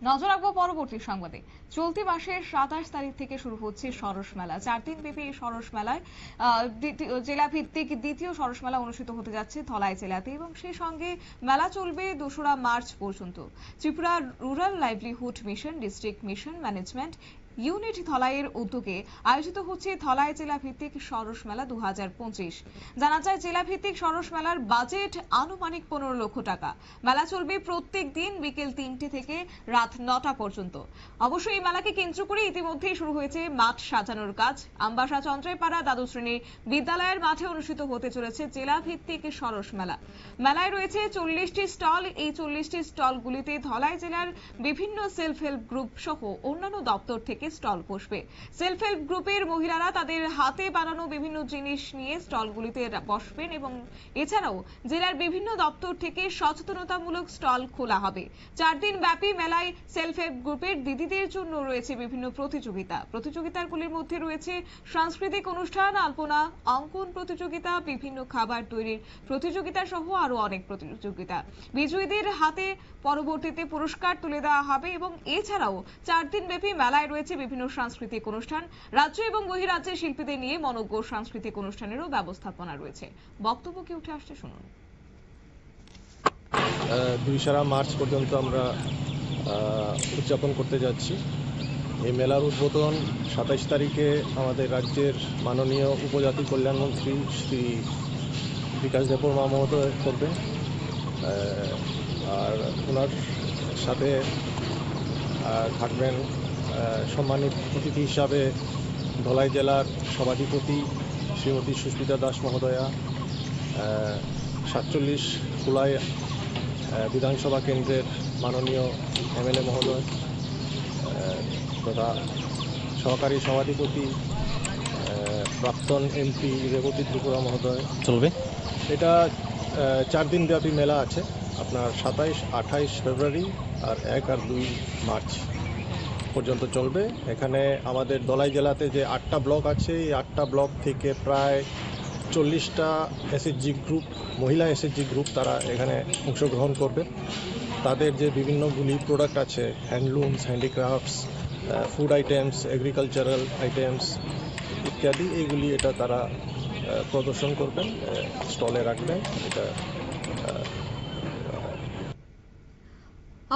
নজর রাখবো পরবর্তী সংবাদে। চলতি মাসের 27 তারিখ থেকে শুরু হচ্ছে সরস মেলা। 4 দিন ব্যাপী এই সরস মেলায় জেলা ভিত্তিক দ্বিতীয় সরস মেলা অনুষ্ঠিত হতে যাচ্ছে ধলাই জেলাতে এবং সেই সঙ্গে মেলা চলবে 2রা মার্চ পর্যন্ত। Tripura rural livelihood mission, district mission management unit ধলাইয়ের উদ্যোগে আয়োজিত হচ্ছে ধলাই জেলা ভিত্তিক সরস মেলা 2025। জানা যায় জেলা ভিত্তিক সরস মেলার বাজেট আনুমানিক 15 লক্ষ টাকা। মেলা চলবে প্রত্যেক দিন বিকেল 3টে থেকে রাত 9টা পর্যন্ত। অবশ্যই এই মেলাকে কেন্দ্র করে ইতিমধ্যেই শুরু হয়েছে মাঠ সাজানোর কাজ। আমবাসা চন্দ্রাইপাড়া দ্বাদশ শ্রেণীর বিদ্যালয়ের মাঠে অনুষ্ঠিত হতে চলেছে জেলা ভিত্তিক সরস মেলা। মেলায় রয়েছে 40টি স্টল। এই 40টি স্টলগুলিতে ধলাই জেলার বিভিন্ন সেলফ হেল্প গ্রুপ সহ অন্যান্য দপ্তর থেকে স্টল বসবে। সেলফ হেল্প গ্রুপের মহিলারা তাদের হাতে বানানো বিভিন্ন জিনিস নিয়ে স্টলগুলিতে বসবেন এবং এছাড়াও জেলার বিভিন্ন দপ্তর থেকে সচেতনতামূলক স্টল খোলা হবে। 4 দিন ব্যাপী মেলায় সেলফ হেল্প গ্রুপের দিদিদের জন্য রয়েছে বিভিন্ন প্রতিযোগিতাগুলির মধ্যে রয়েছে সাংস্কৃতিক অনুষ্ঠান, আলপনা, অঙ্কন প্রতিযোগিতা, বিভিন্ন খাবার তৈরির প্রতিযোগিতা সহ আরো অনেক প্রতিযোগিতা। বিজয়ীদের হাতে পরবর্তীতে পুরস্কার তুলে দেওয়া হবে এবং এছাড়াও 4 দিন ব্যাপী মেলায় রয়েছে বিভিন্ন সাংস্কৃতিক অনুষ্ঠান। রাজ্য এবং বহিরাজ্যের শিল্পীদের নিয়ে মনোজ্ঞ সাংস্কৃতিক অনুষ্ঠানেরও ব্যবস্থাপনা রয়েছে। বক্তব্য কি উঠে আসছে শুনুন। 2রা মার্চ পর্যন্ত আমরা উদযাপন করতে যাচ্ছি। এই মেলার উদ্বোধন 27 তারিখে আমাদের রাজ্যের মাননীয় উপজাতি কল্যাণ মন্ত্রী শ্রী বিকাশ দেববর্মা মহোদয় করবেন। আর ওনার সাথে থাকবেন সম্মানিত অতিথি হিসাবে ধলাই জেলার সভাধিপতি শ্রীমতী সুস্মিতা দাস মহোদয়া, 47 কুলাই বিধানসভা কেন্দ্রের মাননীয় এমএলএ মহোদয় তথা সহকারী সভাধিপতি প্রাক্তন এমপি রেবতী ত্রিপুরা মহোদয়। চলবে এটা 4 দিন ব্যাপী মেলা আছে, আপনার 27-28 ফেব্রুয়ারি আর 1 আর 2 মার্চ পর্যন্ত চলবে। এখানে আমাদের ধলাই জেলাতে যে 8টা ব্লক আছে, এই 8টা ব্লক থেকে প্রায় 40টা এসএইচজি গ্রুপ, মহিলা এসএইচজি গ্রুপ তারা এখানে অংশগ্রহণ করবে। তাদের যে বিভিন্নগুলি প্রোডাক্ট আছে, handlooms, handicrafts, food items, agricultural items ইত্যাদি, এইগুলি এটা তারা প্রদর্শন করবেন, স্টলে রাখবেন। এটা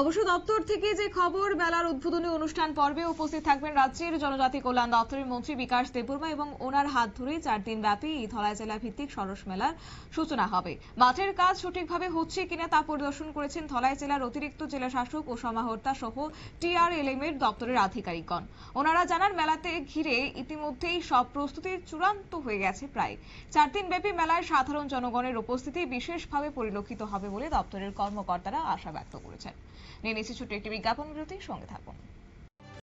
অবশ্য দপ্তর থেকে যে খবর, মেলার উদ্বোধনী অনুষ্ঠান পর্বে উপস্থিত থাকবেন রাজ্যের জনজাতি কল্যাণ দপ্তরের মন্ত্রী বিকাশ দেববর্মা এবং ওনার হাত ধরে 4 দিন ব্যাপী এই ধলাই জেলা ভিত্তিক সরস মেলার সূচনা হবে। মাঠের কাজ সঠিকভাবে হচ্ছে কিনা তা পরিদর্শন করেছেন ধলাই জেলার অতিরিক্ত জেলা শাসক ও সমাহর্তা সহ TRLM এর দপ্তরের আধিকারিকগণ। ওনারা জানান মেলাতে ঘিরে ইতিমধ্যেই সব প্রস্তুতি চূড়ান্ত হয়ে গেছে। প্রায় 4 দিন ব্যাপী মেলায় সাধারণ জনগণের উপস্থিতি বিশেষভাবে পরিলক্ষিত হবে বলে দপ্তরের কর্মকর্তারা আশা ব্যক্ত করেছেন। নিয়ে নিচ্ছি ছোট্ট একটি বিজ্ঞাপন বিরতি, সঙ্গে থাকুন।